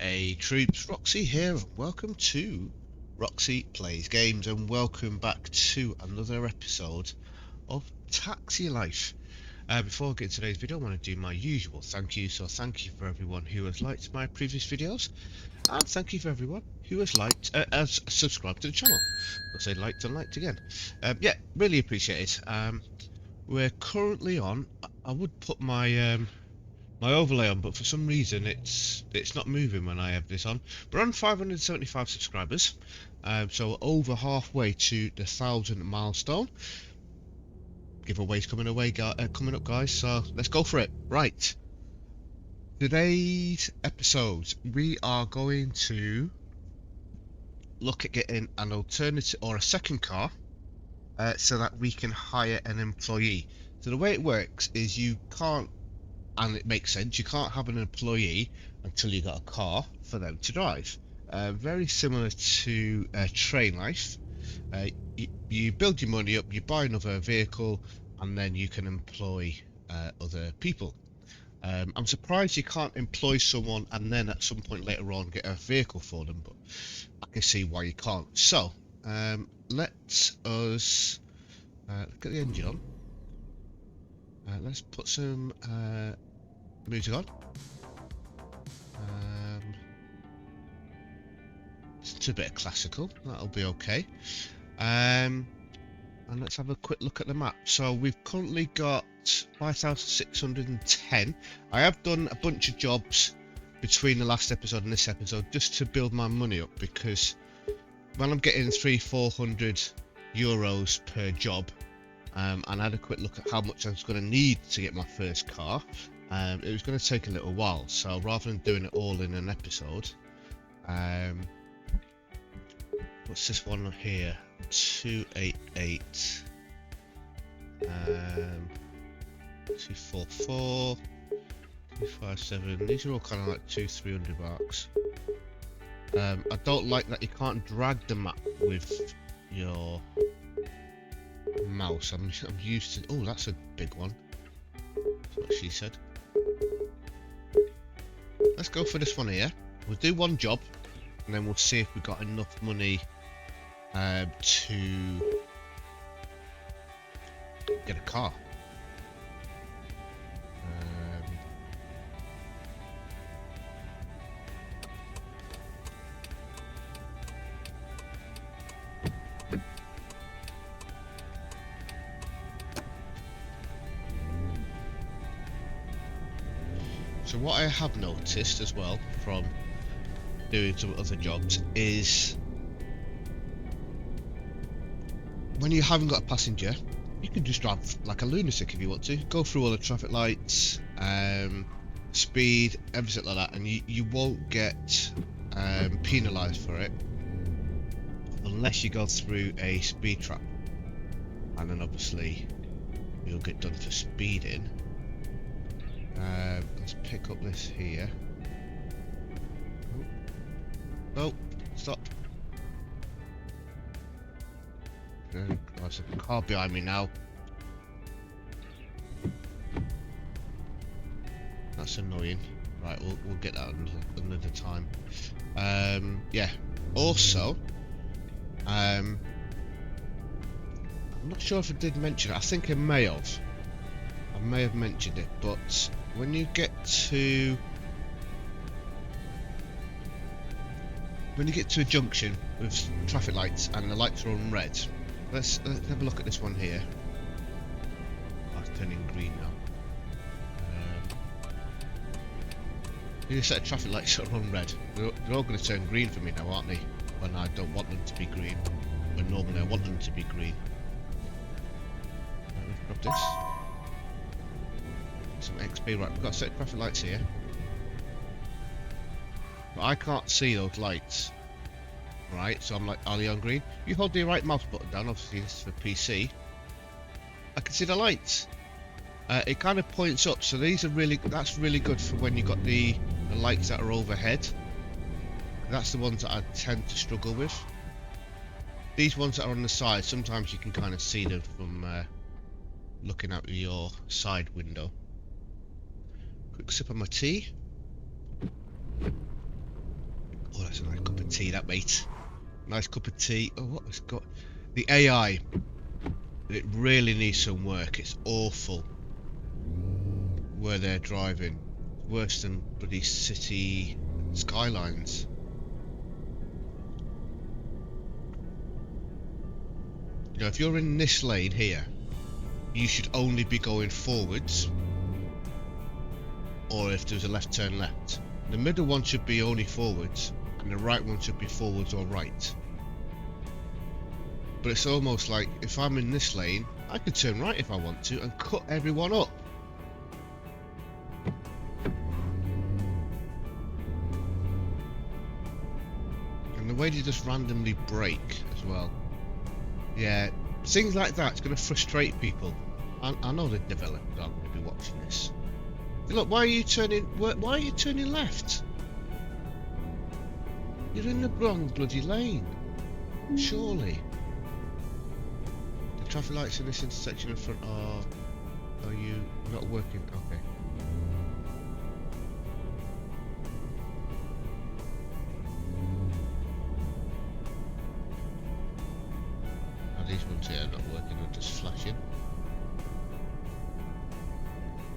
Hey troops, Roxee here, and welcome to Roxee Plays Games, and welcome back to another episode of Taxi Life. Before I get into today's video, I want to do my usual thank you. So thank you for everyone who has liked my previous videos, and thank you for everyone who has has subscribed to the channel. I'll say liked and liked again. Yeah, really appreciate it. We're currently on. I would put my overlay on, but for some reason it's not moving when I have this on. We're on 575 subscribers, so over halfway to the 1,000 milestone. Giveaways coming up, guys. So let's go for it. Right. Today's episode, we are going to look at getting an alternative or a second car, so that we can hire an employee. So the way it works is you can't. And it makes sense, you can't have an employee until you got a car for them to drive. Very similar to train life. You build your money up, you buy another vehicle, and then you can employ other people. I'm surprised you can't employ someone and then at some point later on get a vehicle for them, but I can see why you can't. So let's look at the engine on. Let's put some music on. It's a bit of classical, that'll be okay. And let's have a quick look at the map. So we've currently got 5,610. I have done a bunch of jobs between the last episode and this episode just to build my money up, because when I'm getting 300-400 euros per job, and I had a quick look at how much I was going to need to get my first car. It was going to take a little while, so rather than doing it all in an episode, what's this one here? 288, 244, 257. These are all kind of like 200-300 marks. I don't like that you can't drag the map with your mouse. I'm used to. Oh, that's a big one. That's what she said. Let's go for this one here. We'll do one job, and then we'll see if we've got enough money to get a car. So what I have noticed as well from doing some other jobs is when you haven't got a passenger, you can just drive like a lunatic if you want to. Go through all the traffic lights, speed, everything like that, and you won't get penalised for it unless you go through a speed trap, and then obviously you'll get done for speeding. Let's pick up this here. Oh, stop. There's a car behind me now. That's annoying. Right, we'll get that another time. Yeah. Also, I'm not sure if I did mention it. I think I may have. I may have mentioned it, but when you get to a junction with traffic lights and the lights are on red, let's have a look at this one here. Oh, it's turning green now. These set of traffic lights are on red. They're all going to turn green for me now, aren't they? When I don't want them to be green. When normally I want them to be green. Let's grab this. Some XP. Right, we've got a set of traffic lights here, but I can't see those lights. Right, so I'm like, are they on green? You hold the right mouse button down, obviously this is for PC. I can see the lights. It kind of points up, so these are that's really good for when you got the lights that are overhead. That's the ones that I tend to struggle with. These ones that are on the side, sometimes you can kind of see them from looking out your side window. Quick sip of my tea. that's a nice cup of tea, that, mate. Nice cup of tea. Oh, what has got... The AI. It really needs some work. It's awful where they're driving. Worse than bloody city skylines. You know, if you're in this lane here, you should only be going forwards, or if there's a left, turn left. The middle one should be only forwards, and the right one should be forwards or right. But it's almost like, if I'm in this lane, I can turn right if I want to and cut everyone up. And the way they just randomly brake as well. Yeah, things like that's going to frustrate people. I know the developers aren't going to be watching this. Look, why are you turning left? You're in the wrong bloody lane. Surely. The traffic lights in this intersection in front are you not working? Okay. Are these ones here not working or just flashing?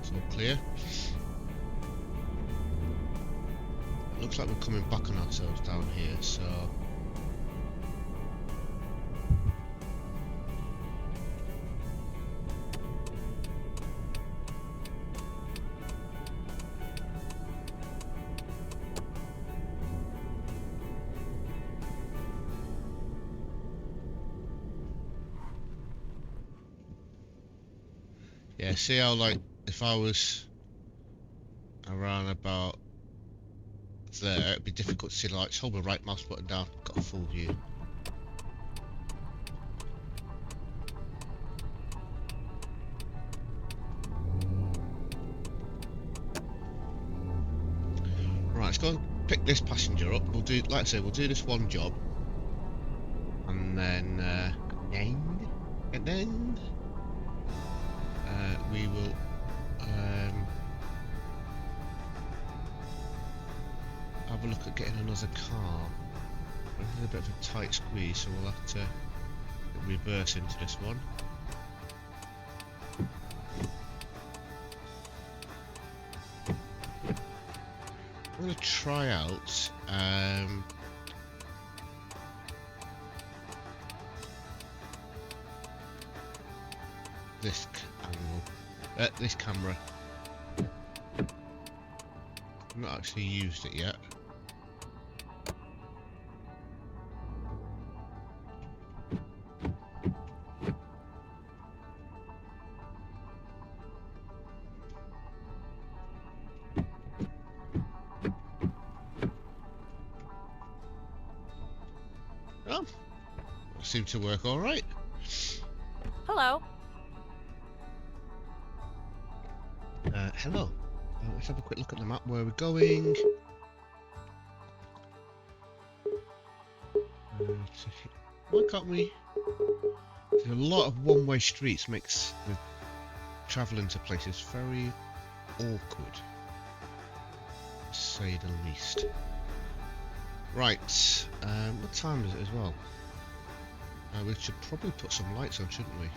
It's all clear. It looks like we're coming back on ourselves down here, so... Yeah, see how, like, if I was around about there, it'd be difficult to see the lights. Hold the right mouse button down, got a full view. Right, let's go and pick this passenger up. We'll do, like I say, we'll do this one job, and then we will have a look at getting another car. We're in a bit of a tight squeeze, so we'll have to reverse into this one. I'm going to try out this angle, this camera. I've not actually used it yet. Oh, seemed to work all right. Hello. Hello. Let's have a quick look at the map. Where we're going. Why can't we? There's a lot of one-way streets, makes the travelling to places very awkward, to say the least. Right. What time is it as well? We should probably put some lights on, shouldn't we?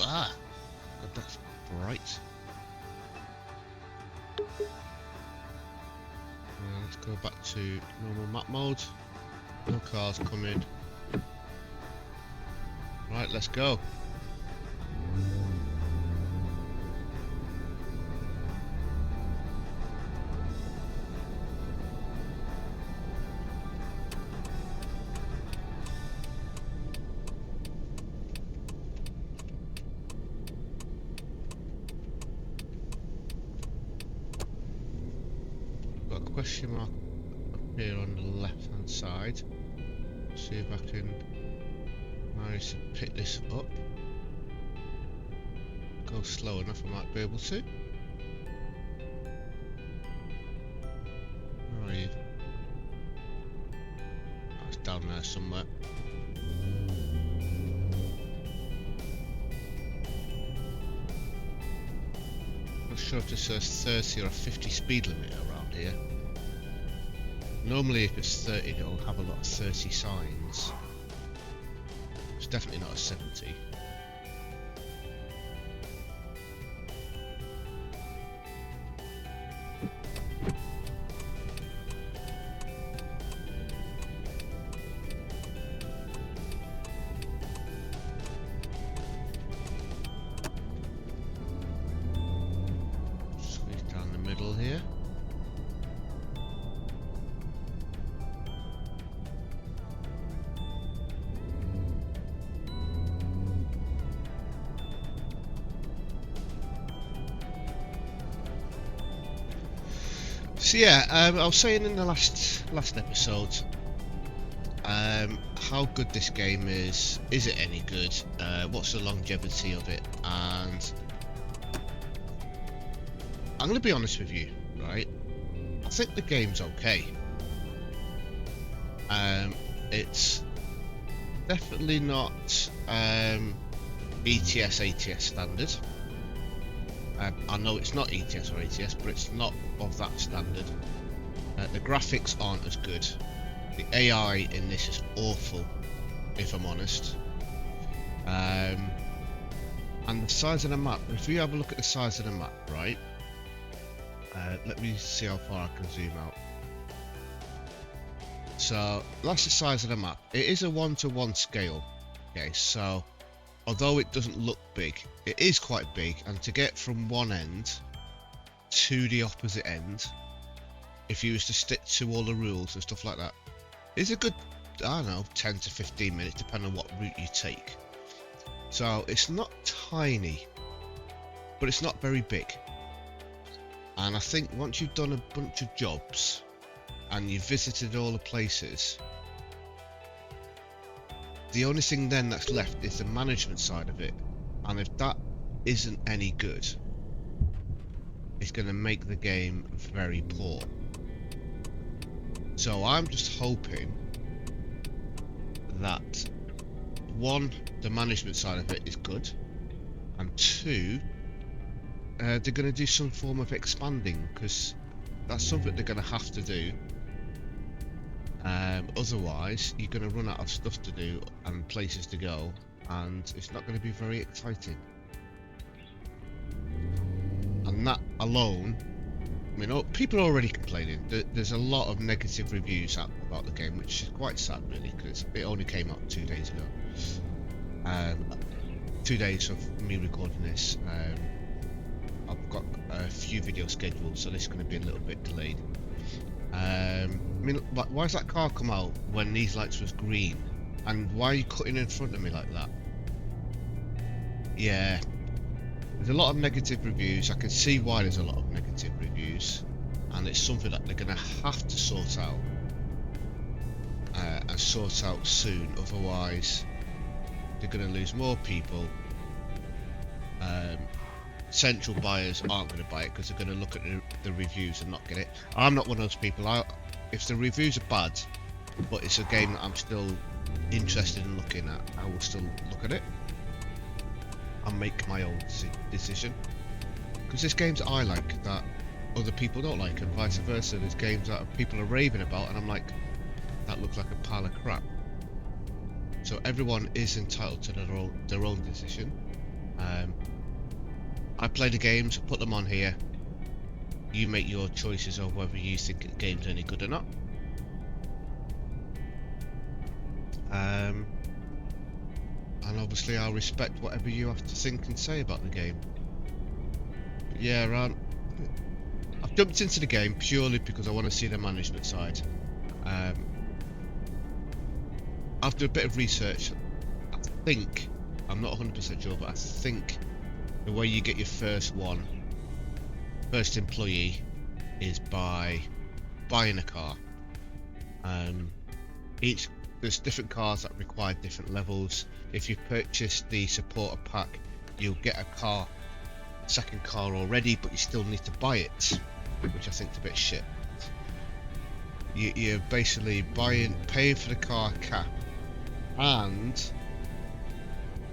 Ah, that's bright. Let's go back to normal map mode. No cars coming. Right, let's go. Question mark up here on the left hand side. See if I can manage to pick this up. Go slow enough, I might be able to. Where are you? Oh, it's down there somewhere. Not sure if this says 30 or a 50 speed limit around here. Normally if it's 30 it'll have a lot of 30 signs. It's definitely not a 70. Squeeze down the middle here. So yeah, I was saying in the last episode how good this game is it any good, what's the longevity of it, and I'm going to be honest with you, right? I think the game's okay. It's definitely not ETS ATS standard. I know it's not ETS or ATS, but it's not of that standard. The graphics aren't as good. The AI in this is awful, if I'm honest. And the size of the map, if we have a look at the size of the map, right? Let me see how far I can zoom out. So that's the size of the map. It is a 1-to-1 scale. Okay, so although it doesn't look big, it is quite big, and to get from one end to the opposite end, if you was to stick to all the rules and stuff like that, is a good, I don't know, 10 to 15 minutes depending on what route you take. So it's not tiny, but it's not very big. And I think once you've done a bunch of jobs and you've visited all the places, the only thing then that's left is the management side of it. And if that isn't any good, it's going to make the game very poor. So I'm just hoping that, one, the management side of it is good, and two, they're going to do some form of expanding, because that's something they're going to have to do. Otherwise, you're going to run out of stuff to do and places to go, and it's not going to be very exciting. And that alone, I mean, people are already complaining. There's a lot of negative reviews out about the game, which is quite sad, really, because it only came out 2 days ago. 2 days of me recording this. I've got a few videos scheduled, so this is going to be a little bit delayed. I mean, why does that car come out when these lights was green? And why are you cutting in front of me like that? Yeah. There's a lot of negative reviews. I can see why there's a lot of negative reviews, and it's something that they're going to have to sort out, and sort out soon. Otherwise, they're going to lose more people. Central buyers aren't going to buy it because they're going to look at the reviews and not get it. I'm not one of those people. If the reviews are bad, but it's a game that I'm still interested in looking at, I will still look at it and make my own decision. Because there's games that I like that other people don't like, and vice versa. There's games that people are raving about, and I'm like, that looks like a pile of crap. So everyone is entitled to their own decision. I play the games, put them on here. You make your choices of whether you think the game's any good or not. And obviously I'll respect whatever you have to think and say about the game. But yeah, I've jumped into the game purely because I want to see the management side. After a bit of research, I think, I'm not 100% sure, but I think the way you get your first employee is by buying a car. There's different cars that require different levels. If you purchase the supporter pack, you'll get a second car already, but you still need to buy it, which I think is a bit shit. You're basically paying for the car cap, and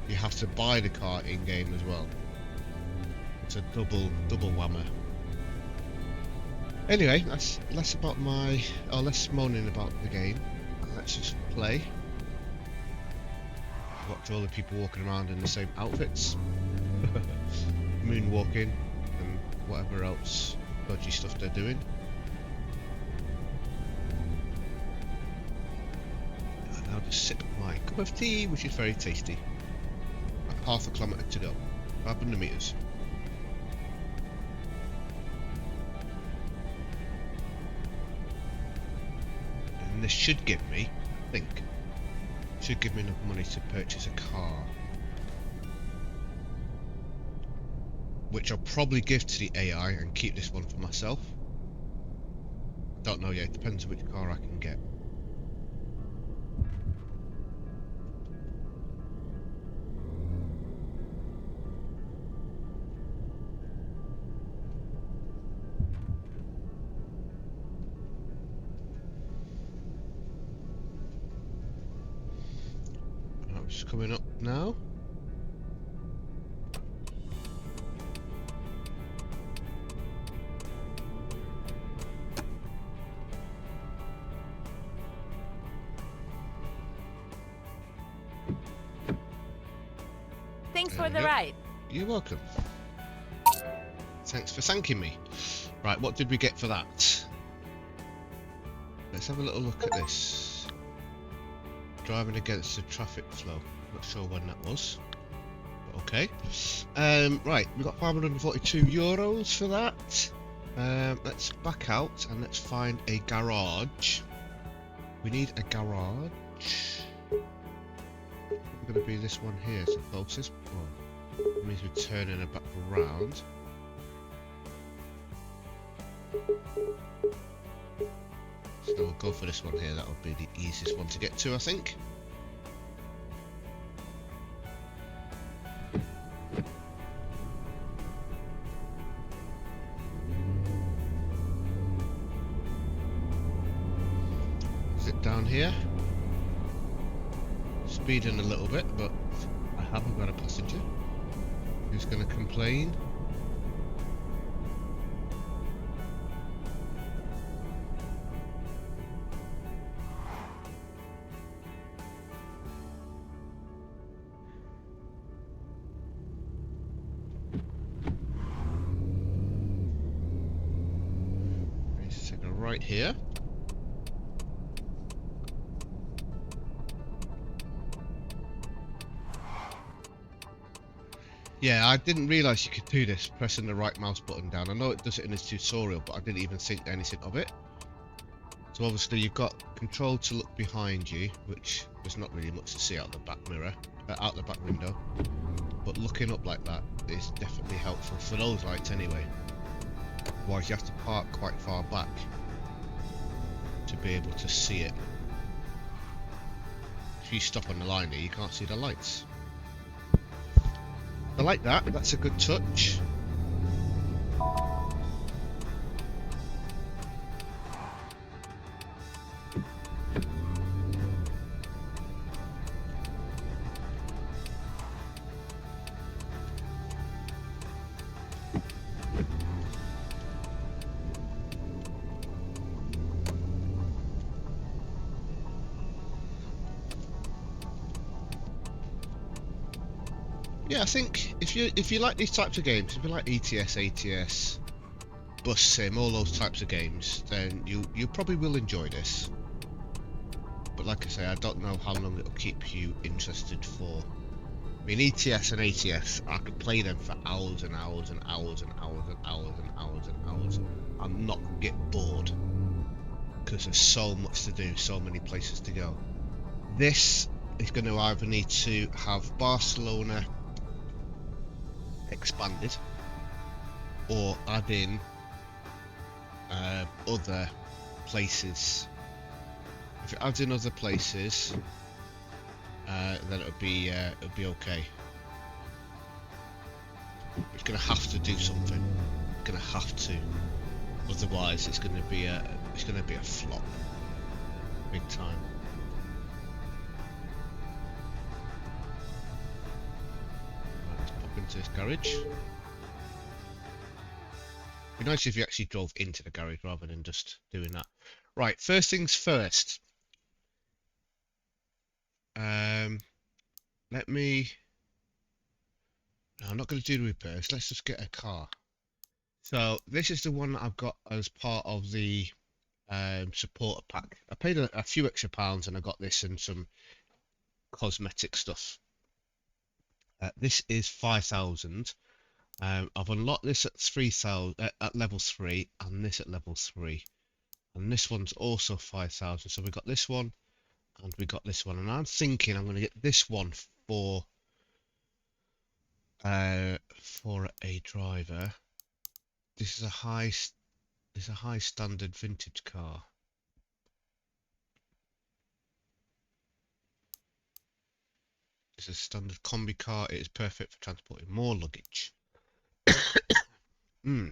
you have to buy the car in game as well. It's a double whammer. Anyway, that's less about less moaning about the game. Let's just play. Watch all the people walking around in the same outfits, moonwalking, and whatever else dodgy stuff they're doing. And I'll just sip my cup of tea, which is very tasty. About half a kilometre to go, 500 metres. And this should give me, I think, should give me enough money to purchase a car, which I'll probably give to the AI and keep this one for myself. Don't know yet, depends which car I can get. It's coming up now. Thanks There for we the go. ride. You're welcome. Thanks for thanking me. Right, what did we get for that? Let's have a little look at this. Driving against the traffic flow. Not sure when that was. But okay. Right, we got 542 euros for that. Let's back out and let's find a garage. We need a garage. It's going to be this one here, it's the closest. Oh, it means we're turning it back around. So we'll go for this one here, that'll be the easiest one to get to, I think. Is it down here? Speeding a little bit, but I haven't got a passenger. Who's going to complain? Let's take a right here. Yeah, I didn't realise you could do this, pressing the right mouse button down. I know it does it in this tutorial, but I didn't even think anything of it. So obviously you've got control to look behind you, which there's not really much to see out the back mirror, out the back window. But looking up like that is definitely helpful for those lights anyway. Otherwise you have to park quite far back to be able to see it. If you stop on the line here, you can't see the lights. I like that, that's a good touch. Yeah, I think if you like these types of games, if you like ETS, ATS, Bus Sim, all those types of games, then you probably will enjoy this. But like I say, I don't know how long it'll keep you interested for. I mean, ETS and ATS, I could play them for hours and hours and hours and hours and hours and hours and hours. I'm not gonna get bored because there's so much to do, so many places to go. This is going to either need to have Barcelona expanded or add in other places. If it adds in other places, then it'll be okay. It's gonna have to do something. It's gonna have to. Otherwise, it's gonna be a flop, big time. Let's pop into this garage. Be nice if you actually drove into the garage rather than just doing that. Right, first things first. Let me... No, I'm not going to do the repairs. Let's just get a car. So this is the one that I've got as part of the supporter pack. I paid a few extra pounds and I got this and some cosmetic stuff. This is 5,000. I've unlocked this at 3,000 at level 3 and this at level 3. And this one's also 5,000. So we got this one and we got this one. And I'm thinking I'm going to get this one for a driver. This is a high standard vintage car. It's a standard combi car. It is perfect for transporting more luggage. Yeah,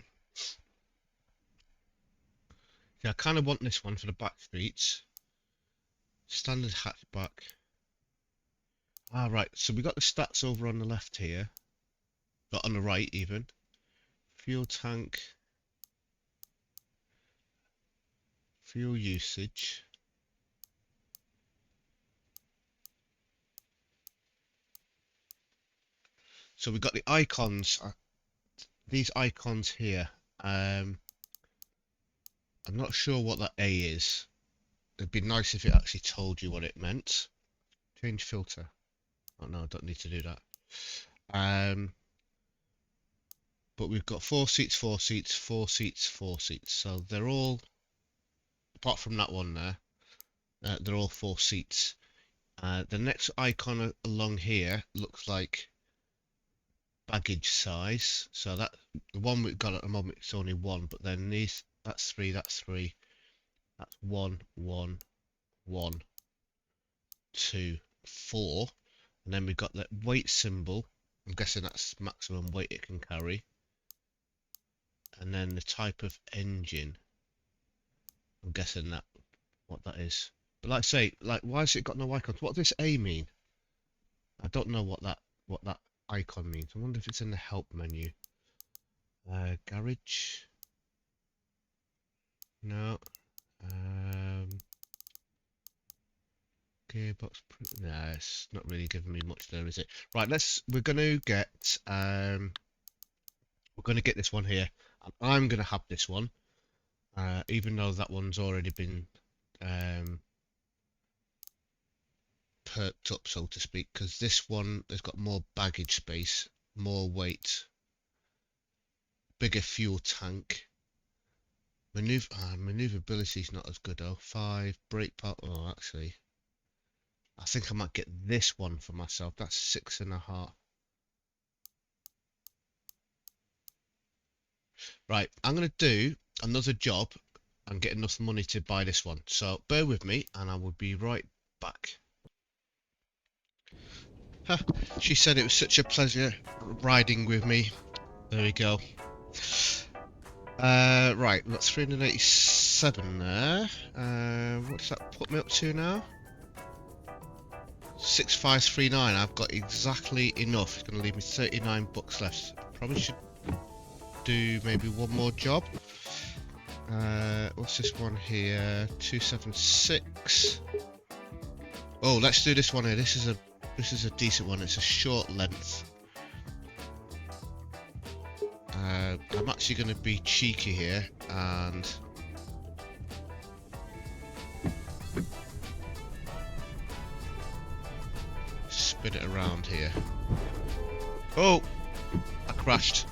I kind of want this one for the back streets. Standard hatchback. Ah, right. So we got the stats over on the left here. Not on the right, even. Fuel tank. Fuel usage. So we got the icons. These icons here. I'm not sure what that A is. It'd be nice if it actually told you what it meant. Change filter. Oh no, I don't need to do that. But we've got 4 seats, 4 seats, 4 seats, 4 seats. So they're all, apart from that one there, they're all 4 seats. The next icon along here looks like baggage size. So that the one we've got at the moment is only 1, but then these, that's 3, that's 3, that's 1, 1, 1, 2, 4. And then we've got that weight symbol. I'm guessing that's maximum weight it can carry. And then the type of engine. I'm guessing that what that is. But like I say, like, why has it got no icons? What does this A mean? I don't know what that icon means. I wonder if it's in the help menu. Garage. No. Gearbox. No, it's not really giving me much there, is it? Right, we're gonna get this one here. And I'm gonna have this one. Even though that one's already been perked up, so to speak, because this one has got more baggage space, more weight, bigger fuel tank. Maneuverability is not as good though. 5 brake power. Oh, actually, I think I might get this one for myself. That's 6.5. Right, I'm gonna do another job and get enough money to buy this one. So bear with me, and I will be right back. Huh, she said it was such a pleasure riding with me. There we go. Right, we've got 387 there. What does that put me up to now? 6539. I've got exactly enough. It's going to leave me 39 bucks left. Probably should do maybe one more job. What's this one here? 276. Oh, let's do this one here. This is a decent one. It's a short length. I'm actually going to be cheeky here and spin it around here. Oh, I crashed.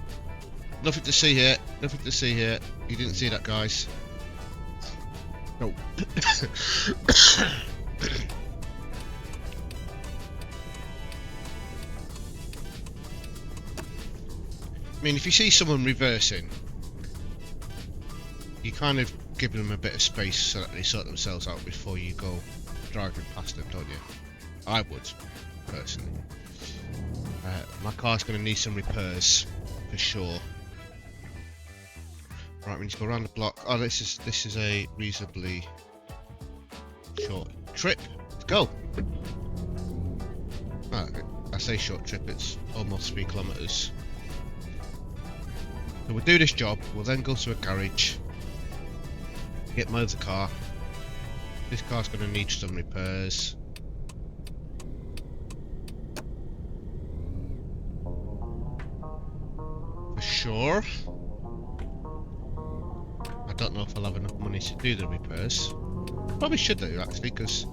Nothing to see here. Nothing to see here. You didn't see that, guys. No. I mean, if you see someone reversing, you kind of give them a bit of space so that they sort themselves out before you go driving past them, don't you? I would, personally. My car's going to need some repairs, for sure. Right, we need to go around the block. Oh, this is a reasonably short trip. Let's go! I say short trip, it's almost 3 kilometers. So we'll do this job, we'll then go to a garage, get my other car. This car's going to need some repairs. For sure. I don't know if I'll have enough money to do the repairs. Probably should do actually, because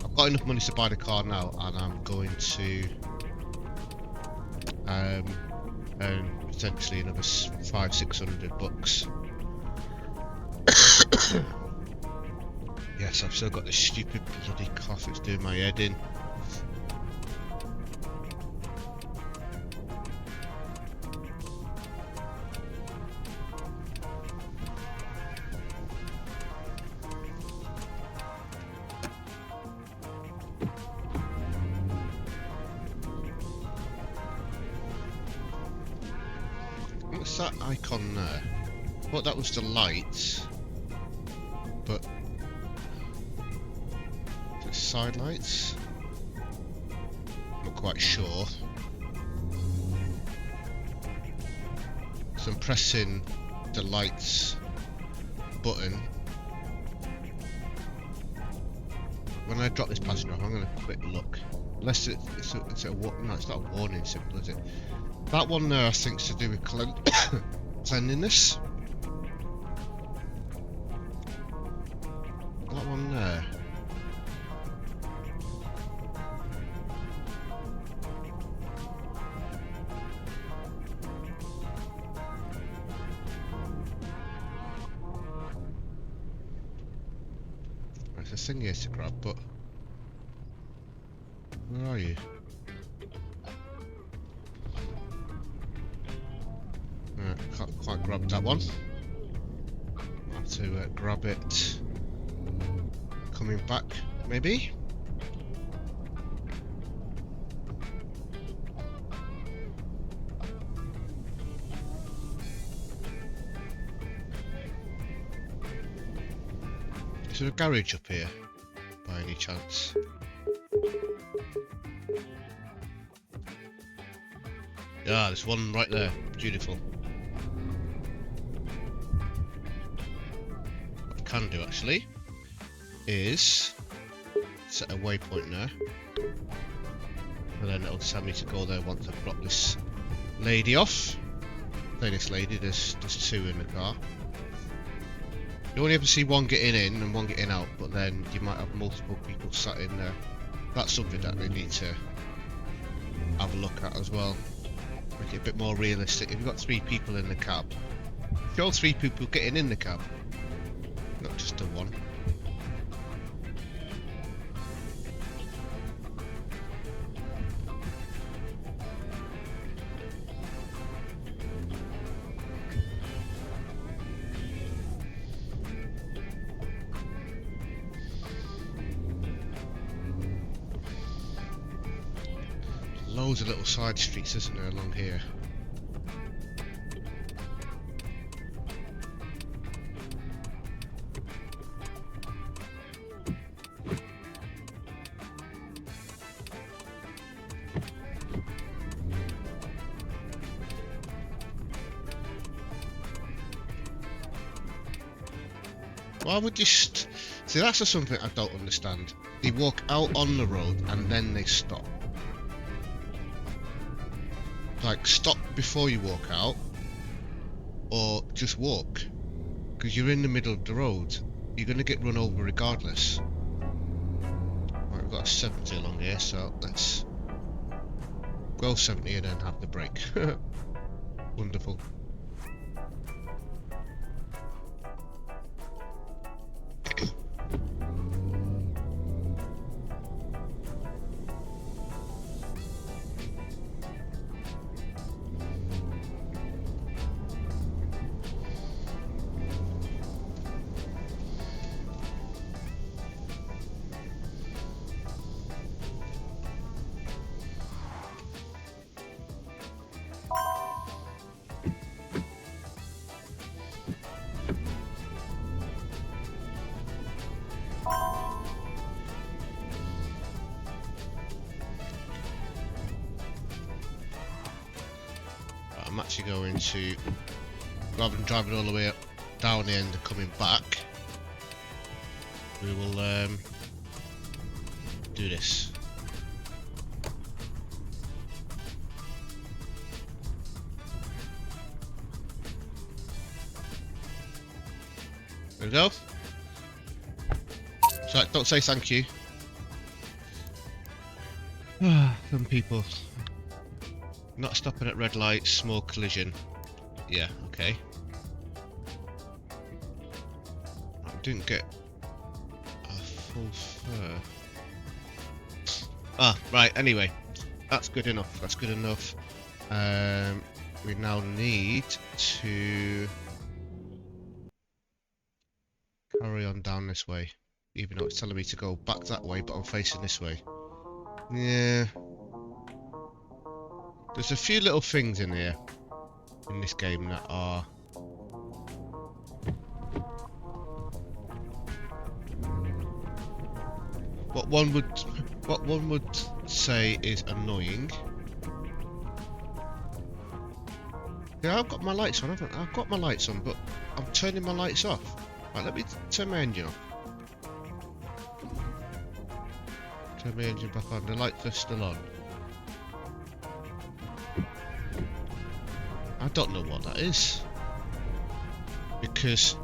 I've got enough money to buy the car now, and I'm going to earn potentially another $500-600. Yes, I've still got this stupid bloody cough, it's doing my head in. What's that icon there? I thought that was the light, but is it side lights? Not quite sure. So I'm pressing the lights button. When I drop this passenger off, I'm going to quick look. Unless it's a no, it's not a warning symbol, is it? That one there I think is to do with cleanliness. That one there. There's a thing here to grab, but where are you? Can't quite grab that one. I'll have to grab it coming back, maybe? Is there a garage up here, by any chance? Yeah, there's one right there. Beautiful. What I can do actually is set a waypoint there, and then it'll tell me to go there once I've dropped this lady off. Say this lady, there's two in the car. You only ever see one getting in and one getting out, but then you might have multiple people sat in there. That's something that they need to have a look at as well. Make it a bit more realistic. If you've got 3 people in the cab, show 3 people getting in the cab, not just the one. Loads of little side streets, isn't there, along here? Why would you see, that's just something I don't understand. They walk out on the road and then they stop. Like, stop before you walk out, or just walk, because you're in the middle of the road. You're going to get run over regardless. Right, we've got a 70 along here, so let's go 70 and then have the break. Wonderful. I'm actually going to rather than driving all the way up down here and coming back, we will do this. There we go. So don't say thank you. Some people not stopping at red lights, small collision. Yeah, okay. I didn't get a full fur. Ah, right, anyway. That's good enough. That's good enough. We now need to carry on down this way. Even though it's telling me to go back that way, but I'm facing this way. Yeah. There's a few little things in here, in this game, that are... What one would say is annoying. Yeah, I've got my lights on, haven't I? I've got my lights on, but I'm turning my lights off. Right, let me turn my engine off. Turn my engine back on. The lights are still on. I don't know what that is. Because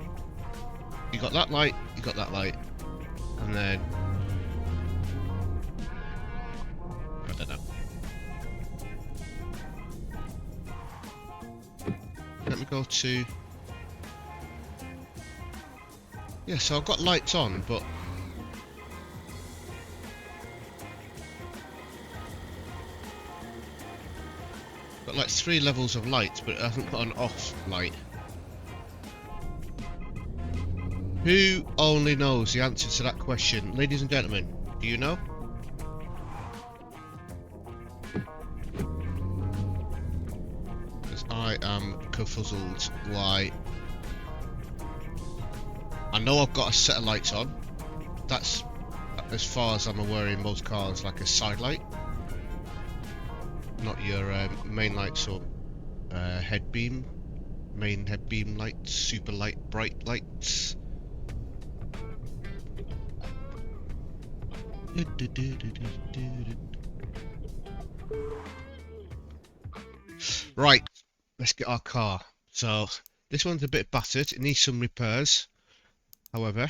you got that light, and then I don't know. Let me go to... Yeah, so I've got lights on, but... Got like 3 levels of lights, but it hasn't got an off light. Who only knows the answer to that question? Ladies and gentlemen, do you know? Because I am confuzzled why. I know I've got a set of lights on. That's, as far as I'm aware, in most cars, like a side light. Not your main lights or head beam. Main head beam lights, super light, bright lights. Right, let's get our car. So this one's a bit battered, it needs some repairs. However,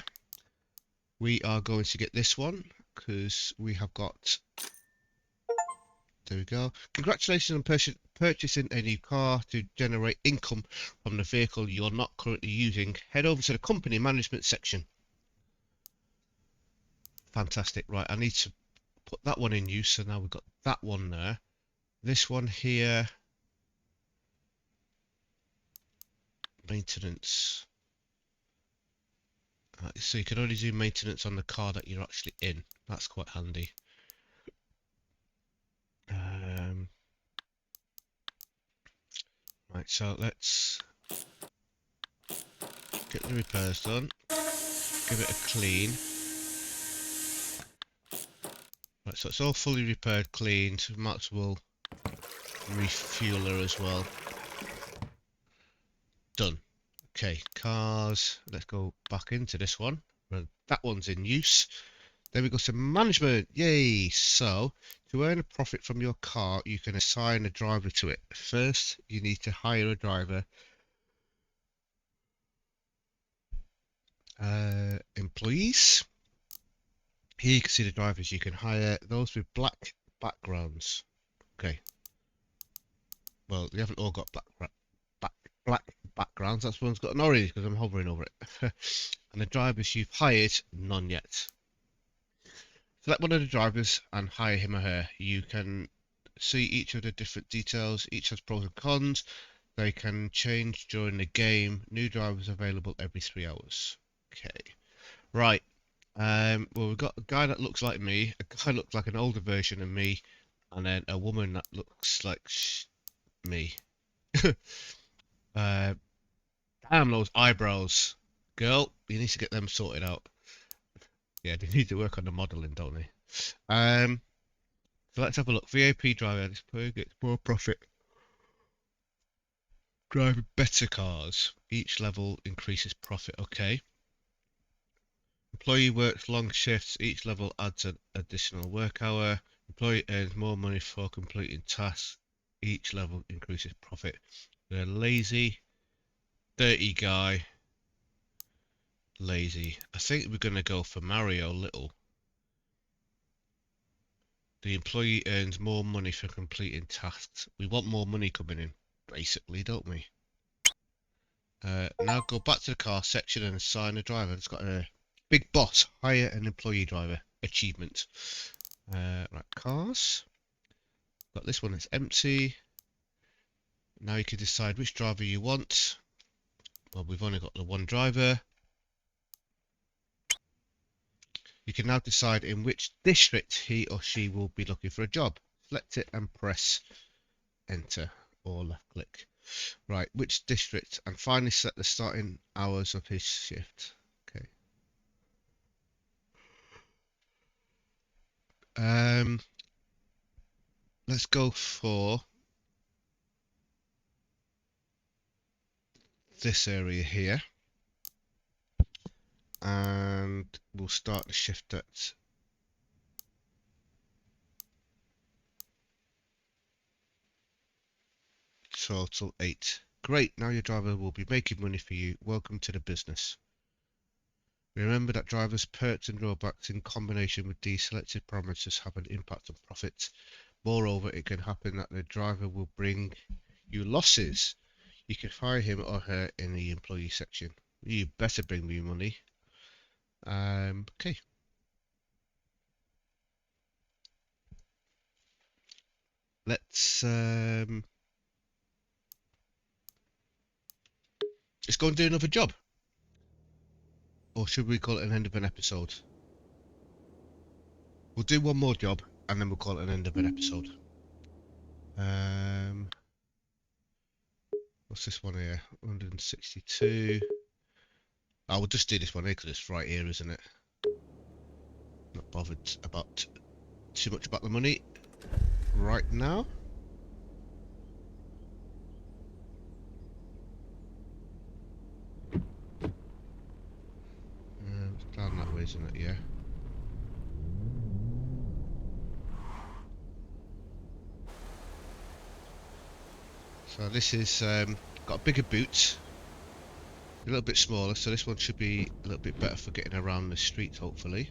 we are going to get this one because we have got... There we go. Congratulations on purchasing a new car. To generate income from the vehicle you're not currently using, head over to the company management section. Fantastic. Right, I need to put that one in use, so now we've got that one there. This one here, maintenance. So you can only do maintenance on the car that you're actually in. That's quite handy. Right, so let's get the repairs done. Give it a clean. Right, so it's all fully repaired, cleaned. Might as well refuel her as well. Done. Okay, cars. Let's go back into this one. That one's in use. Then we go to management. Yay! So, to earn a profit from your car, you can assign a driver to it. First, you need to hire a driver. Employees. Here you can see the drivers you can hire. Those with black backgrounds. Okay. Well, they haven't all got black backgrounds. That's one's got an orange because I'm hovering over it. And the drivers you've hired, none yet. Select one of the drivers and hire him or her. You can see each of the different details. Each has pros and cons. They can change during the game. New drivers available every 3 hours. Okay. Right. Well, we've got a guy that looks like me, a guy that looks like an older version of me, and then a woman that looks like me. Damn those eyebrows. Girl, you need to get them sorted out. Yeah, they need to work on the modelling, don't they? So let's have a look. VIP driver, this per gets more profit. Driving better cars. Each level increases profit. Okay. Employee works long shifts. Each level adds an additional work hour. Employee earns more money for completing tasks. Each level increases profit. They're lazy. Dirty guy. Lazy. I think we're going to go for Mario Little. The employee earns more money for completing tasks. We want more money coming in, basically, don't we? Now go back to the car section and assign a driver. It's got a big boss, hire an employee driver. Achievement. Right, cars. Got this one that's empty. Now you can decide which driver you want. Well, we've only got the one driver. You can now decide in which district he or she will be looking for a job. Select it and press enter or left click. Right, which district? And finally set the starting hours of his shift. Okay. Let's go for this area here. And we'll start the shift at total 8. Great, now your driver will be making money for you. Welcome to the business. Remember that drivers' perks and drawbacks in combination with these selected parameters have an impact on profits. Moreover, it can happen that the driver will bring you losses. You can fire him or her in the employee section. You better bring me money. Okay. Let's go and do another job. Or should we call it an end of an episode? We'll do one more job and then we'll call it an end of an episode. What's this one here? 162. I will just do this one here because it's right here, isn't it? Not bothered about too much about the money right now. It's down that way, isn't it? Yeah. So this is got a bigger boot, a little bit smaller, so this one should be a little bit better for getting around the street, hopefully.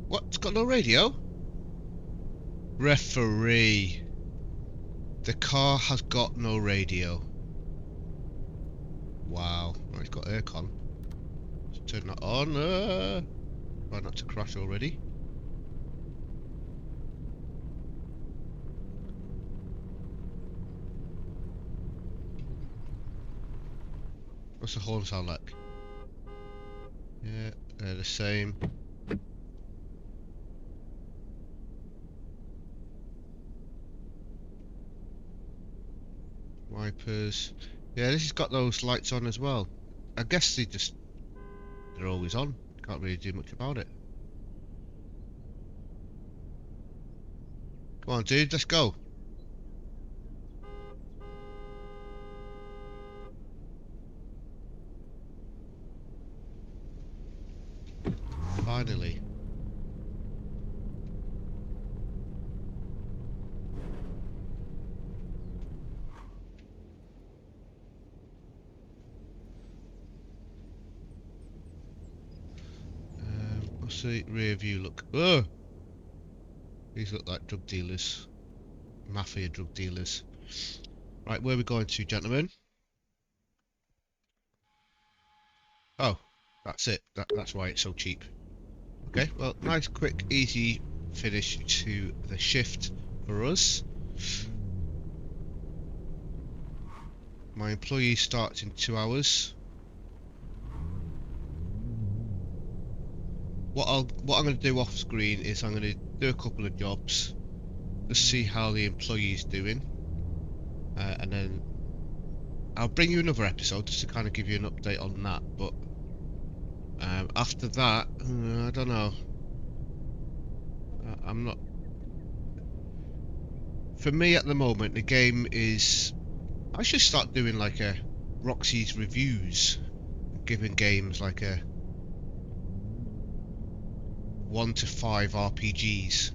What? It's got no radio? Referee. The car has got no radio. Wow. Right, it's got aircon. Let's turn that on. Try not to crash already. What's the horn sound like? Yeah, they're the same. Wipers. Yeah, this has got those lights on as well. I guess they're always on. Can't really do much about it. Come on, dude, let's go. Finally. What's the rear view look? Oh! These look like drug dealers. Mafia drug dealers. Right, where are we going to, gentlemen? Oh, that's it. That's why it's so cheap. Okay, well, nice, quick, easy finish to the shift for us. My employee starts in 2 hours. What I'm going to do off screen is I'm going to do a couple of jobs, just see how the employee's doing, and then I'll bring you another episode just to kind of give you an update on that. But after that, I don't know. I'm not. For me at the moment, the game is. I should start doing like a Roxee's reviews, giving games like a 1 to 5 RPGs.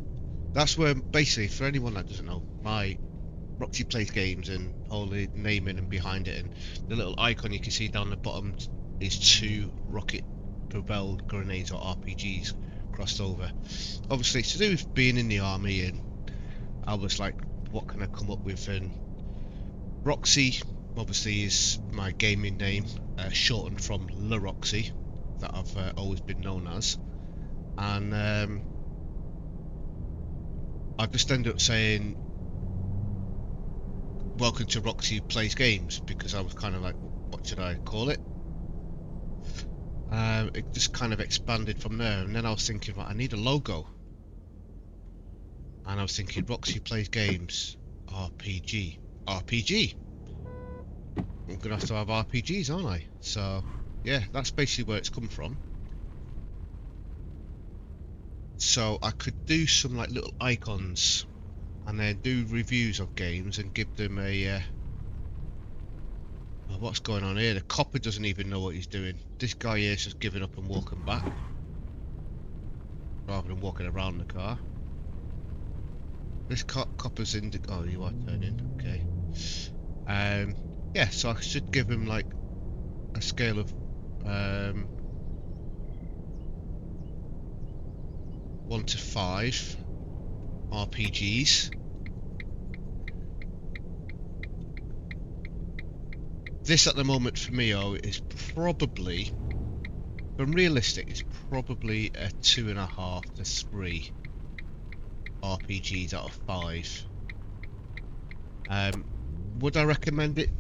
That's where basically, for anyone that doesn't know, my Roxee plays games and all the naming and behind it, and the little icon you can see down the bottom is 2 rocket propelled grenades or RPGs crossed over. Obviously, it's to do with being in the army, and I was like, what can I come up with? And Roxee, obviously, is my gaming name, shortened from La Roxee, that I've always been known as. And I just ended up saying, welcome to Roxee Plays Games, because I was kind of like, what should I call it? It just kind of expanded from there, and then I was thinking, right, I need a logo. And I was thinking, Roxee Plays Games, RPG. RPG! I'm gonna have to have RPGs, aren't I? So, yeah, that's basically where it's come from. So I could do some like little icons and then do reviews of games and give them a oh, what's going on here? The copper doesn't even know what he's doing. This guy here is just giving up and walking back rather than walking around the car. This copper's in the... oh, you are turning, okay. Yeah, so I should give him like a scale of 1 to 5 RPGs. This at the moment for me, is probably, if I'm realistic, it's probably a 2.5 to 3 RPGs out of 5. Would I recommend it?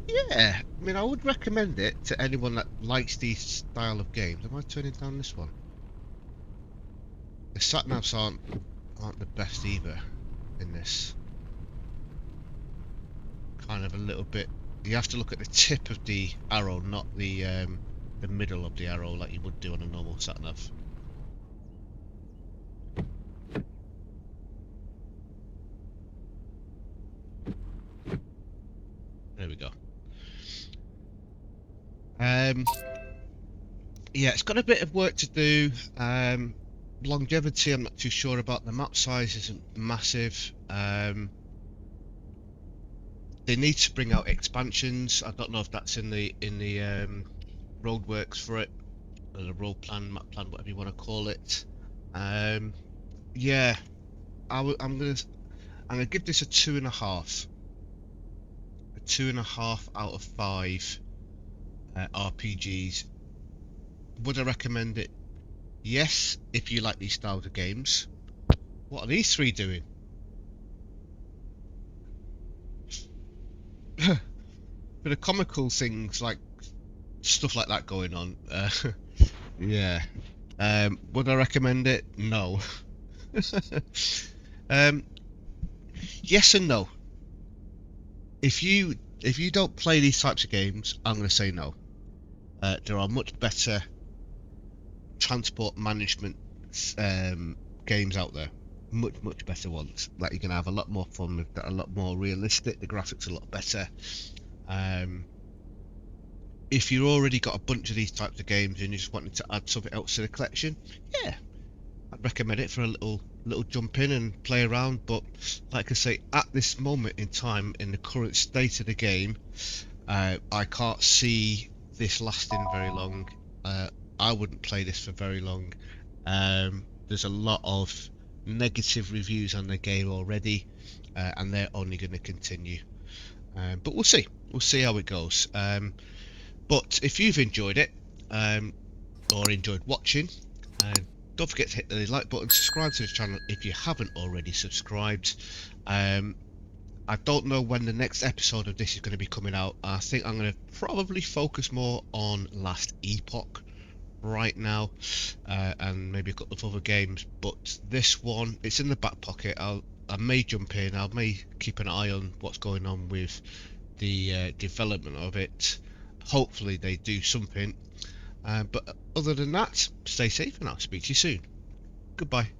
Yeah, I mean, I would recommend it to anyone that likes these style of games. Am I turning down this one? The sat-navs aren't the best either in this. Kind of a little bit. You have to look at the tip of the arrow, not the middle of the arrow, like you would do on a normal sat-nav. There we go. Yeah, it's got a bit of work to do. Longevity, I'm not too sure about. The map size isn't massive. They need to bring out expansions. I don't know if that's in the roadworks for it, or the road plan, map plan, whatever you want to call it. Yeah, I'm gonna give this a 2.5. A 2.5 out of 5 RPGs. Would I recommend it? Yes, if you like these styles of games. What are these three doing? For the comical things, like stuff like that going on, yeah. Would I recommend it? No. Yes and no. If you don't play these types of games, I'm going to say no. There are much better transport management games out there. Much better ones. Like, you can have a lot more fun with that, a lot more realistic. The graphics are a lot better. If you've already got a bunch of these types of games and you just wanted to add something else to the collection, yeah, I'd recommend it for a little jump in and play around. But like I say, at this moment in time, in the current state of the game, I can't see this lasting very long. I wouldn't play this for very long. There's a lot of negative reviews on the game already, and they're only going to continue. But we'll see how it goes. But if you've enjoyed it, or enjoyed watching, don't forget to hit the like button, subscribe to the channel if you haven't already subscribed. I don't know when the next episode of this is going to be coming out. I think I'm going to probably focus more on Last Epoch right now, and maybe a couple of other games. But this one, it's in the back pocket. I may jump in. I may keep an eye on what's going on with the development of it. Hopefully they do something. But other than that, stay safe and I'll speak to you soon. Goodbye.